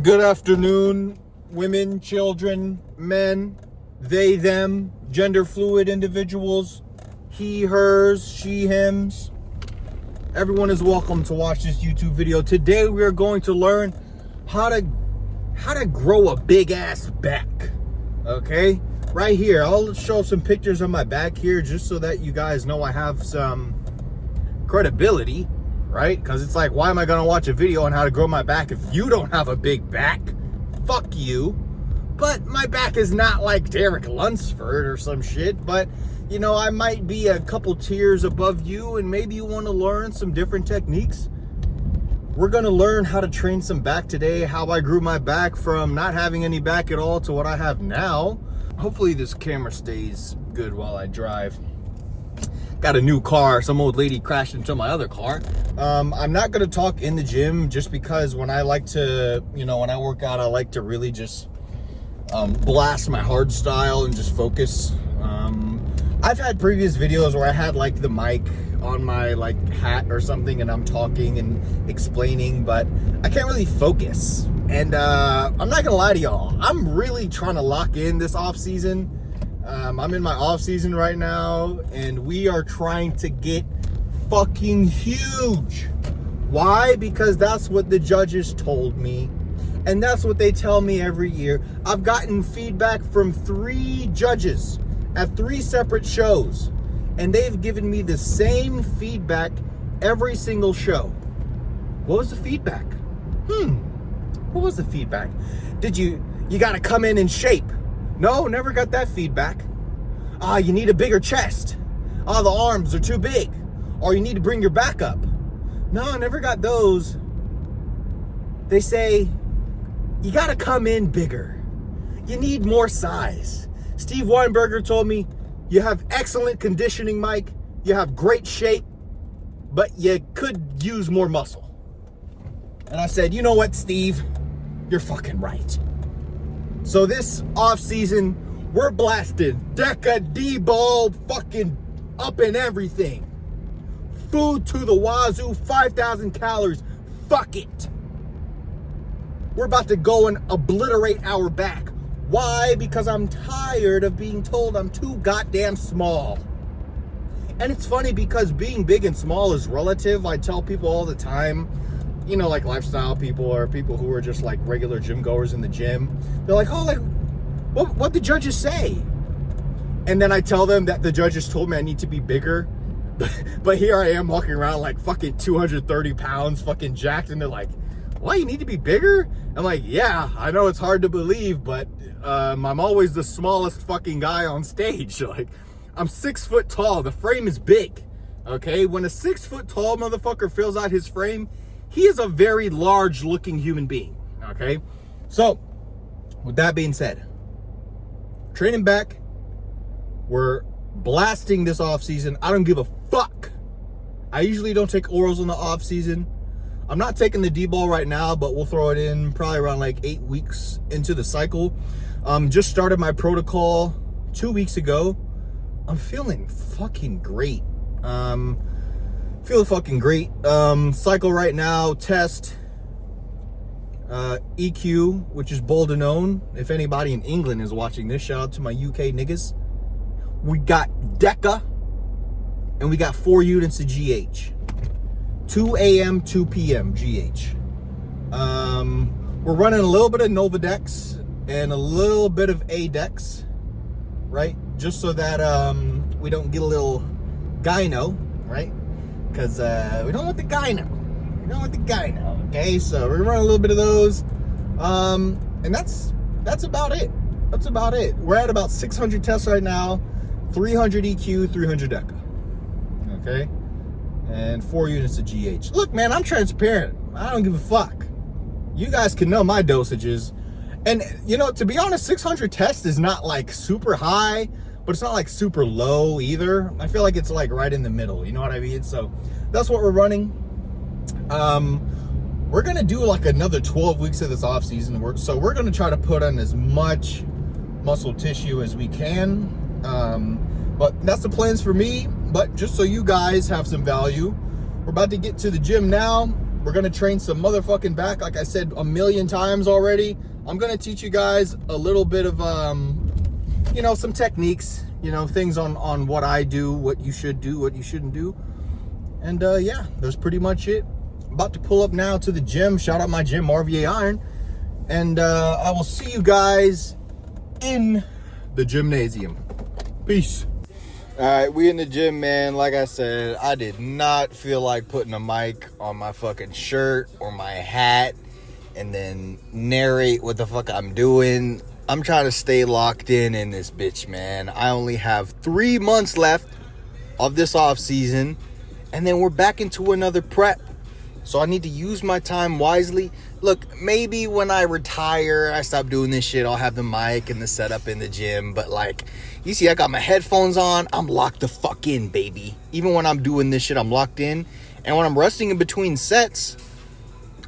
Good afternoon, women, children, men, they, them, gender fluid individuals, he, hers, she, hims. Everyone is welcome to watch this YouTube video. Today we are going to learn how to grow a big ass back. Okay? Right here, I'll show some pictures of my back here just so that you guys know I have some credibility. Right? Because it's like, why am I going to watch a video on how to grow my back if you don't have a big back? Fuck you. But my back is not like Derek Lunsford or some shit. But, you know, I might be a couple tiers above you and maybe you want to learn some different techniques. We're going to learn how to train some back today, how I grew my back from not having any back at all to what I have now. Hopefully this camera stays good while I drive. Got a new car. Some old lady crashed into my other car. I'm not going to talk in the gym just because when I like to, you know, when I work out, I like to really just blast my hard style and just focus. I've had previous videos where I had like the mic on my like hat or something and I'm talking and explaining, but I can't really focus. And I'm not going to lie to y'all. I'm really trying to lock in this off season. I'm in my off season right now and we are trying to get fucking huge. Why? Because that's what the judges told me and that's what they tell me every year. I've gotten feedback from 3 judges at 3 separate shows and they've given me the same feedback every single show. What was the feedback? What was the feedback? You got to come in shape. No, never got that feedback. You need a bigger chest. The arms are too big. Or you need to bring your back up. No, I never got those. They say, you gotta come in bigger. You need more size. Steve Weinberger told me, you have excellent conditioning, Mike. You have great shape, but you could use more muscle. And I said, you know what, Steve? You're fucking right. So this off season, we're blasting Deca D-ball fucking up in everything. Food to the wazoo, 5,000 calories. Fuck it. We're about to go and obliterate our back. Why? Because I'm tired of being told I'm too goddamn small. And it's funny because being big and small is relative. I tell people all the time, you know, like lifestyle people or people who are just like regular gym goers in the gym. They're like, oh, like, what the judges say? And then I tell them that the judges told me I need to be bigger. But here I am walking around like fucking 230 pounds, fucking jacked. And they're like, what, you need to be bigger? I'm like, yeah, I know it's hard to believe, but I'm always the smallest fucking guy on stage. Like, I'm 6 foot tall. The frame is big. Okay? When a 6 foot tall motherfucker fills out his frame, he is a very large looking human being. Okay? So, with that being said, training back, we're blasting this off season. I don't give a fuck. I usually don't take orals in the off season. I'm not taking the D-ball right now, but we'll throw it in probably around like 8 weeks into the cycle. Just started my protocol 2 weeks ago. I'm feeling fucking great. Feeling fucking great. Cycle right now, test EQ, which is Boldenone. If anybody in England is watching this, shout out to my UK niggas. We got Deca, and we got 4 units of GH. 2 a.m., 2 p.m. GH. We're running a little bit of Novadex and a little bit of Adex, right? Just so that we don't get a little gyno, right? Because we don't want the gyno. We don't want the gyno, okay? So we're running a little bit of those. And that's about it. That's about it. We're at about 600 tests right now. 300 EQ, 300 Deca. Okay? And 4 units of GH. Look, man, I'm transparent. I don't give a fuck. You guys can know my dosages. And, you know, to be honest, 600 tests is not like super high, but it's not like super low either. I feel like it's like right in the middle. You know what I mean? So that's what we're running. We're going to do like another 12 weeks of this off season. So we're going to try to put on as much muscle tissue as we can. But that's the plans for me. But just so you guys have some value, we're about to get to the gym now. We're gonna train some motherfucking back. Like I said a million times already, I'm gonna teach you guys a little bit of you know, some techniques, you know, things on what I do, what you should do, what you shouldn't do. And yeah, that's pretty much it. About to pull up now to the gym. Shout out my gym, RVA Iron. And I will see you guys in the gymnasium. Peace. All right, we in the gym, man. Like I said, I did not feel like putting a mic on my fucking shirt or my hat and then narrate what the fuck I'm doing. I'm trying to stay locked in this bitch, man. I only have 3 months left of this off season, and then we're back into another prep. So I need to use my time wisely. Look, maybe when I retire, I stop doing this shit, I'll have the mic and the setup in the gym. But like, you see, I got my headphones on. I'm locked the fuck in, baby. Even when I'm doing this shit, I'm locked in. And when I'm resting in between sets,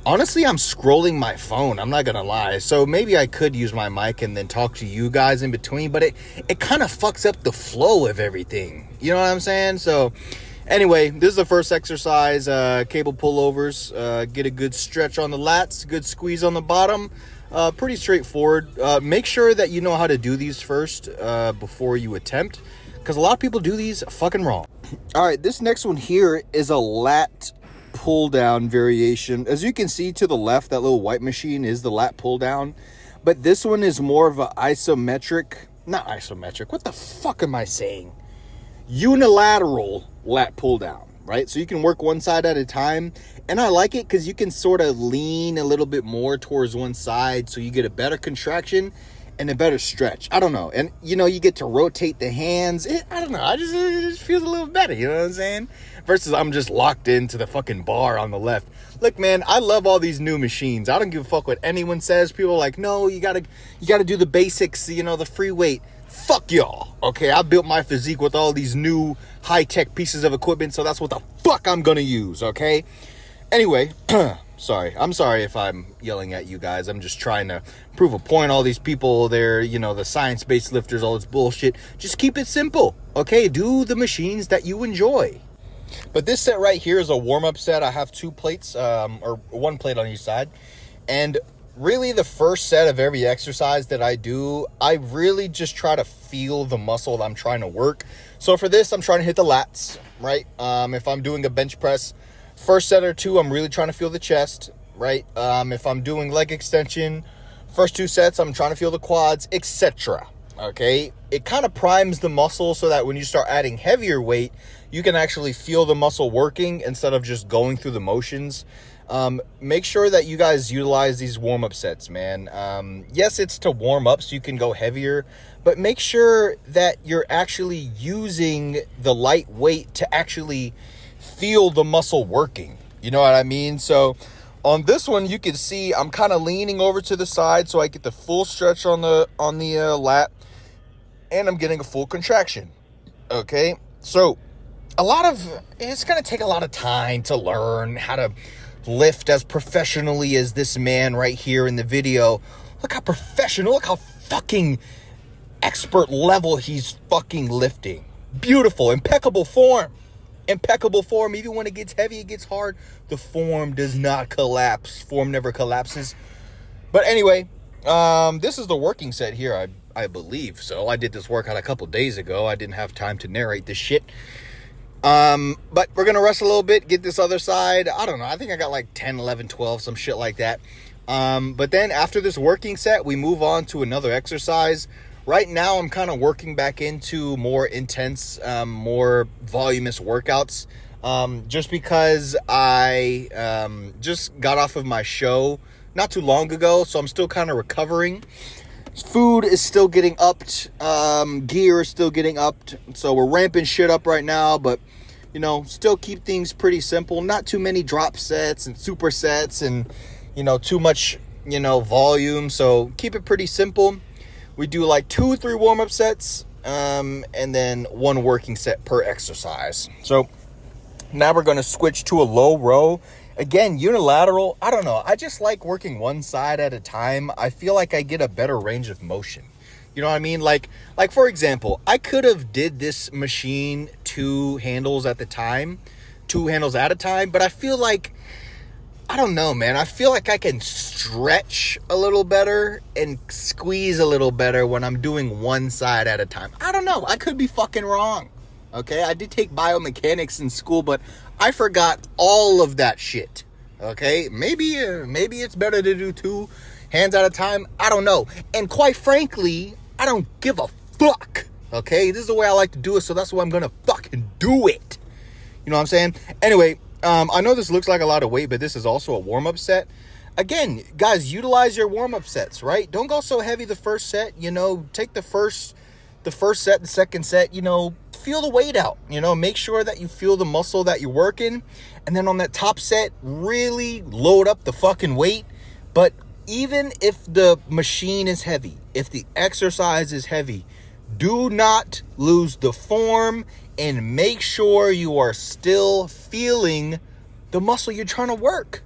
honestly, I'm scrolling my phone. I'm not gonna lie. So maybe I could use my mic and then talk to you guys in between. But it kind of fucks up the flow of everything. You know what I'm saying? So anyway, this is the first exercise, cable pullovers. Get a good stretch on the lats, good squeeze on the bottom. Pretty straightforward. Make sure that you know how to do these first before you attempt, because a lot of people do these fucking wrong. All right, this next one here is a lat pull down variation. As you can see to the left, that little white machine is the lat pull down, but this one is more of an not isometric. What the fuck am I saying? Unilateral lat pull down, right? So you can work one side at a time, and I like it because you can sort of lean a little bit more towards one side, so you get a better contraction and a better stretch. I don't know, and you know, you get to rotate the hands. I don't know, it just feels a little better, you know what I'm saying? Versus I'm just locked into the fucking bar on the left. Look, man, I love all these new machines. I don't give a fuck what anyone says. People are like, no, you gotta do the basics, you know, the free weight. Fuck y'all, okay? I built my physique with all these new high-tech pieces of equipment, so that's what the fuck I'm gonna use, okay? Anyway, sorry. I'm sorry if I'm yelling at you guys. I'm just trying to prove a point. All these people, they're, you know, the science-based lifters, all this bullshit. Just keep it simple, okay? Do the machines that you enjoy. But this set right here is a warm-up set. I have 2 plates, or 1 plate on each side. And really, the first set of every exercise that I do, I really just try to feel the muscle that I'm trying to work. So for this, I'm trying to hit the lats, right? If I'm doing a bench press, first set or 2, I'm really trying to feel the chest, right? If I'm doing leg extension, first 2 sets, I'm trying to feel the quads, etc. Okay? It kind of primes the muscle so that when you start adding heavier weight, you can actually feel the muscle working instead of just going through the motions. Make sure that you guys utilize these warm-up sets, man. Yes, it's to warm up so you can go heavier, but make sure that you're actually using the light weight to actually feel the muscle working. You know what I mean? So on this one, you can see I'm kind of leaning over to the side so I get the full stretch on the lat, and I'm getting a full contraction. Okay, so it's gonna take a lot of time to learn how to lift as professionally as this man right here in the video. Look how professional, look how fucking expert level he's fucking lifting. Beautiful, impeccable form. Even when it gets heavy, it gets hard, the form does not collapse. Form never collapses. But anyway, this is the working set here, I believe. So I did this workout a couple days ago. I didn't have time to narrate this shit. But we're gonna rest a little bit, get this other side. I don't know, I think I got like 10, 11, 12, some shit like that. But then after this working set, we move on to another exercise. Right now, I'm kind of working back into more intense, more voluminous workouts. Just because I just got off of my show not too long ago, so I'm still kind of recovering. Food is still getting upped, gear is still getting upped, so we're ramping shit up right now, but, you know, still keep things pretty simple. Not too many drop sets and supersets and, you know, too much, you know, volume, so keep it pretty simple. We do like 2 or 3 warm-up sets, and then 1 working set per exercise. So now we're going to switch to a low row. Again, unilateral. I don't know. I just like working one side at a time. I feel like I get a better range of motion. You know what I mean? Like for example, I could have did this machine 2 handles at a time, but I feel like I don't know, man. I feel like I can stretch a little better and squeeze a little better when I'm doing one side at a time. I don't know. I could be fucking wrong. Okay, I did take biomechanics in school, but I forgot all of that shit. Okay, maybe it's better to do 2 hands at a time. I don't know. And quite frankly, I don't give a fuck. Okay, this is the way I like to do it, so that's why I'm gonna fucking do it. You know what I'm saying? Anyway, I know this looks like a lot of weight, but this is also a warm-up set. Again, guys, utilize your warm-up sets, right? Don't go so heavy the first set. You know, take the first set, the second set, you know, feel the weight out. You know, make sure that you feel the muscle that you're working. And then on that top set, really load up the fucking weight. But even if the machine is heavy, if the exercise is heavy, do not lose the form and make sure you are still feeling the muscle you're trying to work,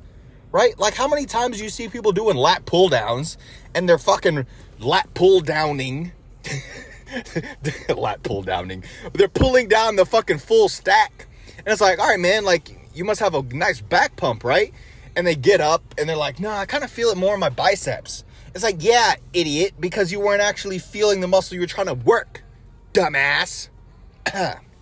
right? Like, how many times do you see people doing lat pull downs and they're fucking lat pull downing lat pull downing, they're pulling down the fucking full stack, and it's like, all right, man, like, you must have a nice back pump, right? And they get up and they're like, no, I kind of feel it more in my biceps. It's like, yeah, idiot, because you weren't actually feeling the muscle you were trying to work, dumbass.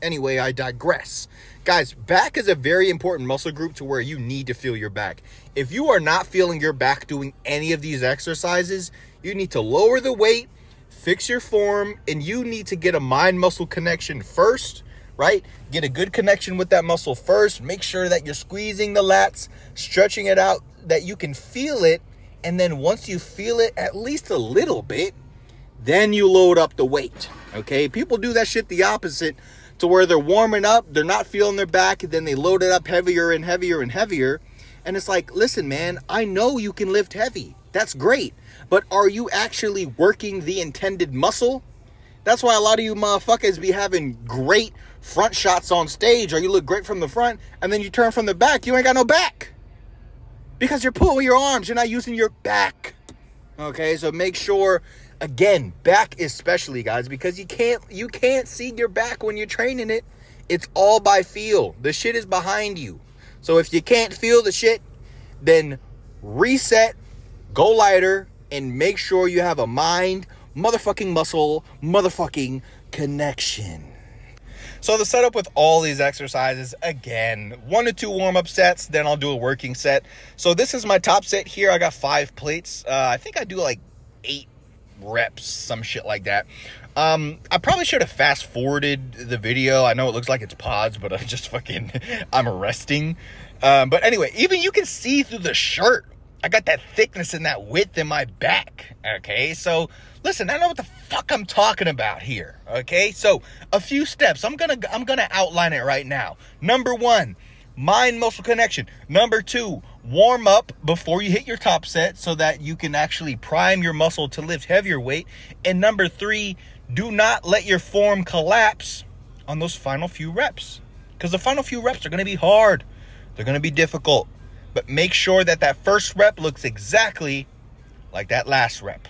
Anyway, I digress. Guys, back is a very important muscle group to where you need to feel your back. If you are not feeling your back doing any of these exercises, you need to lower the weight, fix your form, and you need to get a mind-muscle connection first, right? Get a good connection with that muscle first. Make sure that you're squeezing the lats, stretching it out, that you can feel it. And then once you feel it at least a little bit, then you load up the weight, okay? People do that shit the opposite, to where they're warming up, they're not feeling their back, and then they load it up heavier and heavier and heavier. And it's like, listen, man, I know you can lift heavy. That's great. But are you actually working the intended muscle? That's why a lot of you motherfuckers be having great front shots on stage, or you look great from the front, and then you turn from the back, you ain't got no back. Because you're pulling your arms, you're not using your back. Okay, so make sure, again, back especially, guys, because you can't see your back when you're training it. It's all by feel. The shit is behind you. So if you can't feel the shit, then reset, go lighter, and make sure you have a mind, motherfucking muscle, motherfucking connection. So the setup with all these exercises, again, 1 to 2 warm-up sets, then I'll do a working set. So this is my top set here. I got 5 plates. I think I do like 8 reps, some shit like that. I probably should have fast forwarded the video. I know it looks like it's pods, but I'm resting. But anyway, even you can see through the shirt, I got that thickness and that width in my back. Okay, so listen, I know what the fuck I'm talking about here. Okay, so a few steps. I'm gonna outline it right now. Number 1, mind muscle connection. Number 2, warm up before you hit your top set so that you can actually prime your muscle to lift heavier weight. And number 3, do not let your form collapse on those final few reps, because the final few reps are going to be hard. They're going to be difficult. But make sure that that first rep looks exactly like that last rep.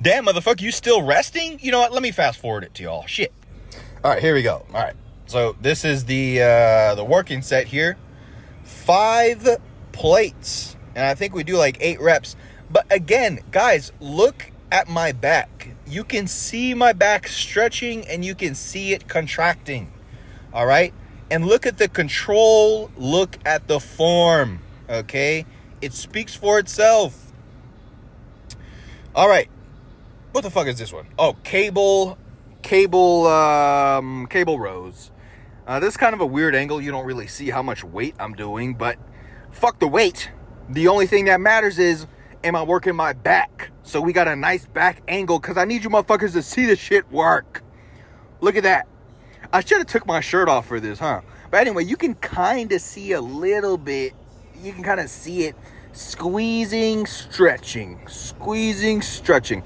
Damn, motherfucker, you still resting? You know what? Let me fast forward it to y'all. Shit. All right, here we go. All right. So this is the working set here. 5 plates. And I think we do like 8 reps. But again, guys, look at my back. You can see my back stretching and you can see it contracting. All right? And look at the control. Look at the form. Okay? It speaks for itself. All right. What the fuck is this one? Oh, cable rows. This is kind of a weird angle. You don't really see how much weight I'm doing, but fuck the weight. The only thing that matters is, am I working my back? So we got a nice back angle, because I need you motherfuckers to see the shit work. Look at that. I should have took my shirt off for this, huh? But anyway, you can kind of see a little bit. You can kind of see it squeezing, stretching, squeezing, stretching.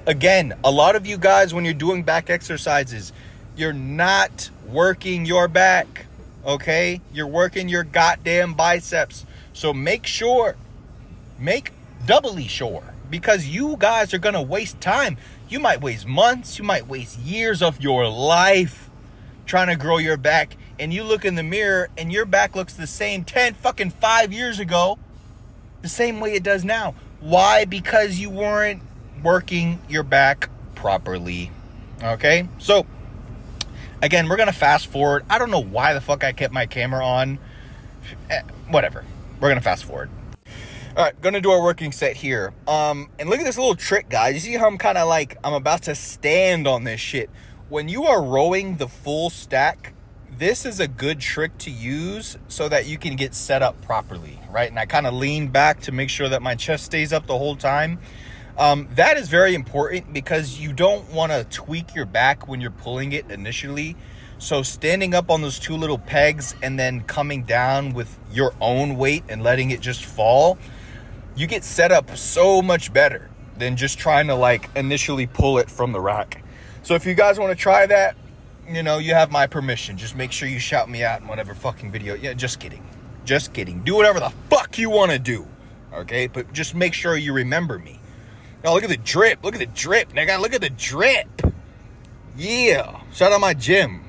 Again, a lot of you guys, when you're doing back exercises, you're not working your back, okay? You're working your goddamn biceps. So make doubly sure, because you guys are going to waste time. You might waste months, you might waste years of your life trying to grow your back, and you look in the mirror and your back looks the same 5 years ago, the same way it does now. Why? Because you weren't working your back properly. Okay? So, again, we're going to fast forward. I don't know why the fuck I kept my camera on. Whatever. We're going to fast forward. All right, going to do our working set here. And look at this little trick, guys. You see how I'm kind of like, I'm about to stand on this shit. When you are rowing the full stack, this is a good trick to use so that you can get set up properly, right? And I kind of lean back to make sure that my chest stays up the whole time. That is very important because you don't want to tweak your back when you're pulling it initially. So standing up on those two little pegs and then coming down with your own weight and letting it just fall, you get set up so much better than just trying to like initially pull it from the rack. So if you guys want to try that, you know, you have my permission. Just make sure you shout me out in whatever fucking video. Yeah, just kidding. Just kidding. Do whatever the fuck you want to do. Okay? But just make sure you remember me. Now look at the drip. Look at the drip, nigga. Look at the drip. Yeah. Shout out my gym.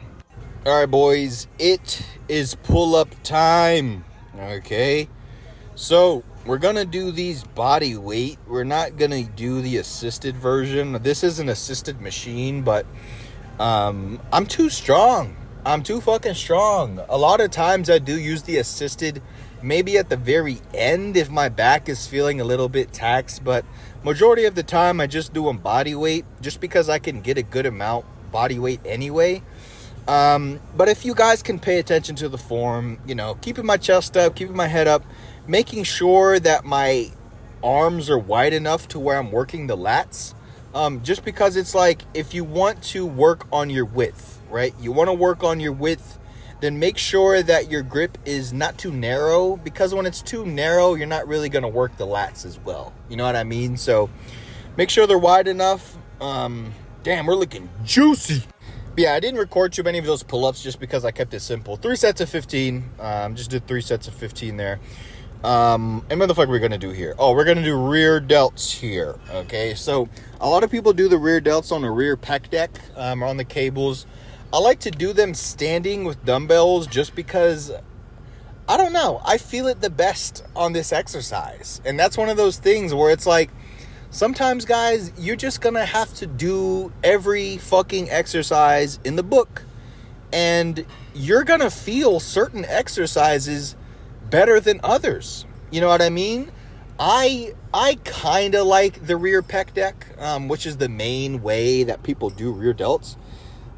All right, boys. It is pull-up time. Okay? So, we're going to do these body weight. We're not going to do the assisted version. This is an assisted machine, but I'm too strong. I'm too fucking strong. A lot of times I do use the assisted maybe at the very end if my back is feeling a little bit taxed, but majority of the time I just do them body weight just because I can get a good amount body weight anyway. But if you guys can pay attention to the form, you know, keeping my chest up, keeping my head up, making sure that my arms are wide enough to where I'm working the lats. Just because it's like, if you want to work on your width, right? You want to work on your width, then make sure that your grip is not too narrow, because when it's too narrow, you're not really going to work the lats as well. You know what I mean? So make sure they're wide enough. Damn, we're looking juicy. But yeah, I didn't record too many of those pull-ups just because I kept it simple. 3 sets of 15. Just did 3 sets of 15 there. And what the fuck are we gonna do here? Oh, we're gonna do rear delts here. Okay, so a lot of people do the rear delts on the rear pec deck, or on the cables. I like to do them standing with dumbbells just because, I don't know, I feel it the best on this exercise. And that's one of those things where it's like, sometimes, guys, you're just gonna have to do every fucking exercise in the book. And you're gonna feel certain exercises better than others. You know what I mean? I kind of like the rear pec deck, which is the main way that people do rear delts.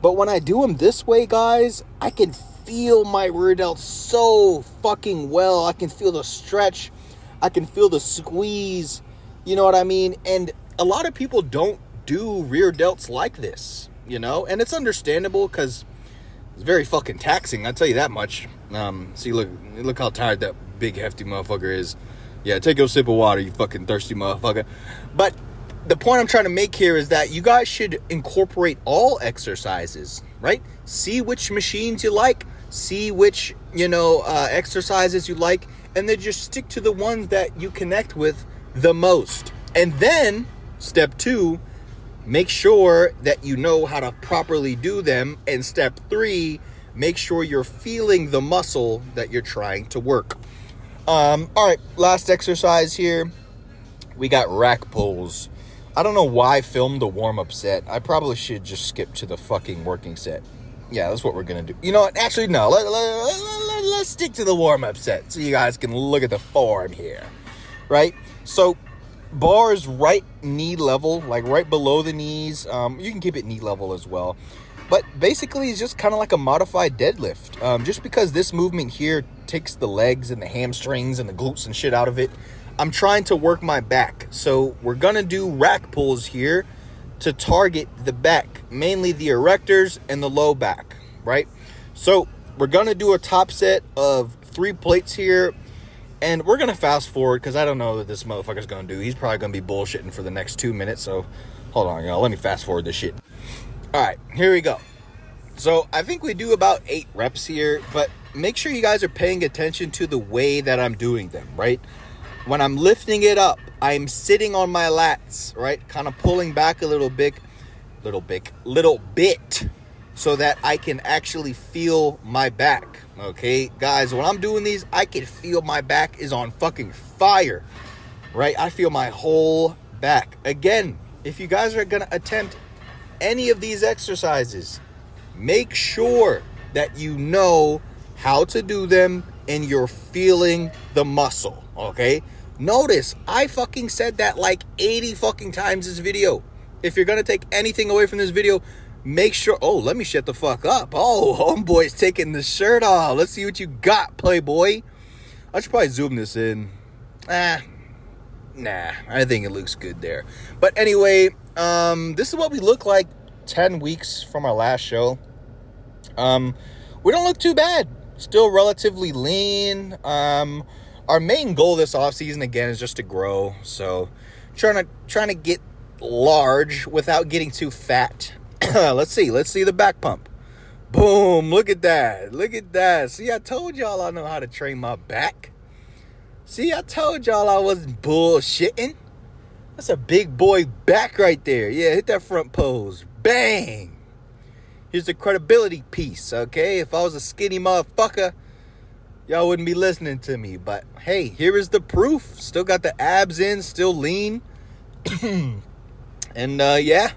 But when I do them this way, guys, I can feel my rear delts so fucking well. I can feel the stretch. I can feel the squeeze. You know what I mean? And a lot of people don't do rear delts like this, you know? And it's understandable because it's very fucking taxing, I'll tell you that much. See, look how tired that big hefty motherfucker is. Yeah, take a sip of water, you fucking thirsty motherfucker. But the point I'm trying to make here is that you guys should incorporate all exercises, right? See which machines you like, see which, you know, exercises you like, and then just stick to the ones that you connect with the most. And then, step 2, make sure that you know how to properly do them. And step 3, make sure you're feeling the muscle that you're trying to work. All right, last exercise here. We got rack pulls. I don't know why I filmed the warm-up set. I probably should just skip to the fucking working set. Yeah, that's what we're going to do. You know what? Actually, no. Let's stick to the warm-up set so you guys can look at the form here. Right? So, bars right knee level, like right below the knees. You can keep it knee level as well. But basically, it's just kind of like a modified deadlift. Just because this movement here takes the legs and the hamstrings and the glutes and shit out of it, I'm trying to work my back. So we're going to do rack pulls here to target the back, mainly the erectors and the low back, right? So we're going to do a top set of 3 plates here. And we're going to fast forward because I don't know what this motherfucker's going to do. He's probably going to be bullshitting for the next 2 minutes. So hold on, y'all. Let me fast forward this shit. All right, here we go. So I think we do about 8 reps here, but make sure you guys are paying attention to the way that I'm doing them, right? When I'm lifting it up, I'm sitting on my lats, right? Kind of pulling back a little bit. so that I can actually feel my back. Okay, guys, when I'm doing these, I can feel my back is on fucking fire, right? I feel my whole back. Again, if you guys are gonna attempt any of these exercises, make sure that you know how to do them and you're feeling the muscle, okay? Notice, I fucking said that like 80 fucking times this video. If you're gonna take anything away from this video, make sure... Oh, let me shut the fuck up. Oh, homeboy's taking the shirt off. Let's see what you got, Playboy. I should probably zoom this in. Nah, I think it looks good there. But anyway, this is what we look like 10 weeks from our last show. We don't look too bad. Still relatively lean. Our main goal this offseason, again, is just to grow. So trying to get large without getting too fat. Let's see the back pump. Boom, look at that. See, I told y'all I know how to train my back. See, I told y'all I wasn't bullshitting. That's a big boy back right there. Yeah, hit that front pose. Bang. Here's the credibility piece, okay? If I was a skinny motherfucker, y'all wouldn't be listening to me. But hey, here is the proof. Still got the abs in, still lean. And yeah,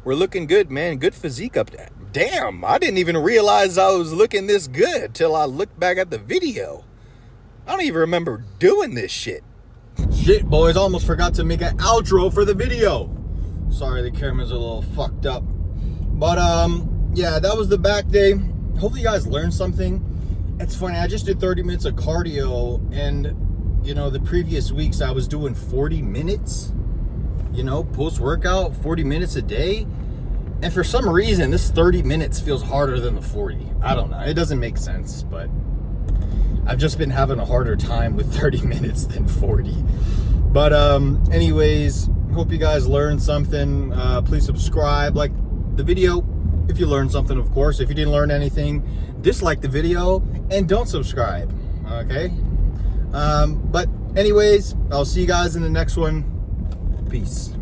we're looking good, man. Good physique up there. Damn, I didn't even realize I was looking this good till I looked back at the video. I don't even remember doing this shit. Shit, boys, almost forgot to make an outro for the video. Sorry, the camera's a little fucked up. But yeah, that was the back day. Hopefully you guys learned something. It's funny, I just did 30 minutes of cardio, and you know, the previous weeks I was doing 40 minutes, you know, post-workout, 40 minutes a day. And for some reason, this 30 minutes feels harder than the 40. I don't know. It doesn't make sense, but I've just been having a harder time with 30 minutes than 40. But anyways, hope you guys learned something. Please subscribe, like the video if you learned something, of course. If you didn't learn anything, dislike the video and don't subscribe, okay? But anyways, I'll see you guys in the next one. Peace.